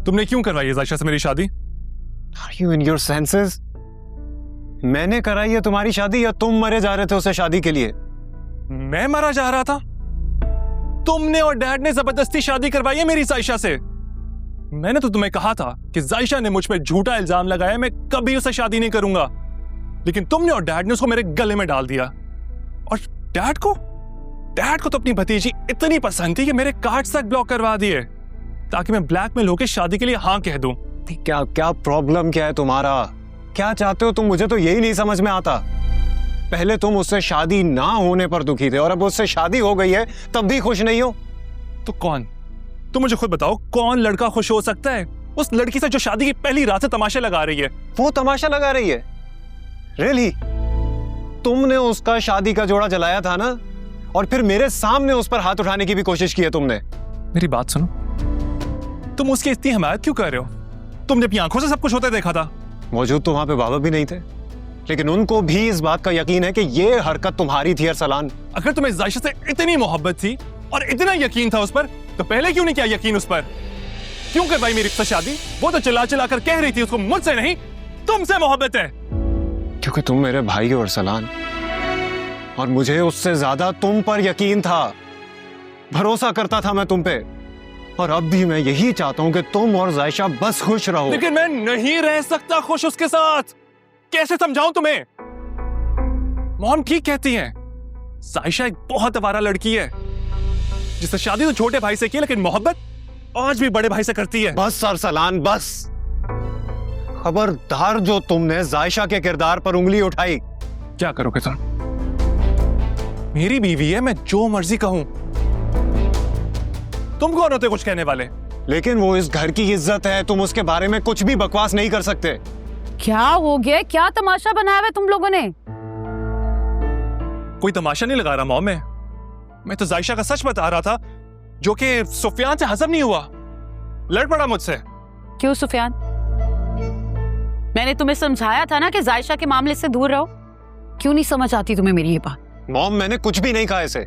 तुमने क्यों करवाई है जायशा से मेरी शादी? Are you in your senses? मैंने कराई है तुम्हारी शादी या तुम मरे जा रहे थे उसे शादी के लिए? मैं मरा जा रहा था? तुमने और डैड ने जबरदस्ती शादी करवाई है मेरी जायशा से। मैंने तो तुम्हें कहा था कि जायशा ने मुझ पे झूठा इल्जाम लगाया, मैं कभी उससे शादी नहीं करूंगा, लेकिन तुमने और डैड ने उसको मेरे गले में डाल दिया। और डैड को तो अपनी भतीजी इतनी पसंद थी कि मेरे कार्ड्स तक ब्लॉक करवा दिए ताकि मैं ब्लैकमेल होकर शादी के लिए हाँ कह दूं। क्या क्या प्रॉब्लम क्या है तुम्हारा? क्या चाहते हो तुम? मुझे तो यही नहीं समझ में आता। पहले तुम उससे शादी ना होने पर दुखी थे और अब उससे शादी हो गई है तब भी खुश नहीं हो। तो कौन? तुम मुझे खुद बताओ, कौन लड़का खुश हो सकता है उस लड़की से जो शादी की पहली रात से तमाशे लगा रही है? वो तमाशा लगा रही है? रियली? तुमने उसका शादी का जोड़ा जलाया था ना, और फिर मेरे सामने उस पर हाथ उठाने की भी कोशिश की है तुमने। मेरी बात सुनो, तुम उसकी इतनी हिमायत क्यों कर रहे हो? तुमने अपनी आंखों से सब कुछ होते देखा था। मौजूद तो वहां पे बाबा भी नहीं थे, लेकिन उनको भी इस बात का यकीन है कि ये हरकत तुम्हारी थी अरसलान। अगर तुम्हें जायशा से इतनी मोहब्बत थी और इतना यकीन था उस पर, तो पहले क्यों नहीं किया यकीन उस पर? क्यों करवाई मेरी से शादी? वो तो चिल्ला चिल्ला कर कह रही थी उसको मुझसे नहीं तुमसे मोहब्बत है। क्योंकि तुम मेरे भाई हो अरसलान, और मुझे उससे ज्यादा तुम पर यकीन था, भरोसा करता था मैं तुम पे। और अब भी मैं यही चाहता हूं कि तुम और जायशा बस खुश रहो। लेकिन मैं नहीं रह सकता खुश उसके साथ। कैसे समझाऊं तुम्हें? मॉम ठीक कहती हैं, जायशा एक बहुत आवारा लड़की है जिससे शादी तो छोटे भाई से की, लेकिन मोहब्बत आज भी बड़े भाई से करती है। बस अरसलान बस। खबरदार जो तुमने जायशा के किरदार पर उंगली उठाई। क्या करोगे तुम? मेरी बीवी है, मैं जो मर्जी कहूं। तुम कौन होते कुछ कहने वाले? लेकिन वो इस घर की इज्जत है, तुम उसके बारे में कुछ भी बकवास नहीं कर सकते। क्या हो गया? क्या तमाशा बनाया है तुम लोगों ने? कोई तमाशा नहीं लगा रहा मॉम। मैं तो जायशा का सच बता रहा था, जो कि सुफियान से हजम नहीं हुआ, लड़ पड़ा मुझसे। क्यों सुफियान? मैंने तुम्हें समझाया था ना कि जायशा के मामले से दूर रहो। क्यों नहीं समझ आती तुम्हें मेरी ये बात? मॉम मैंने कुछ भी नहीं कहा इसे।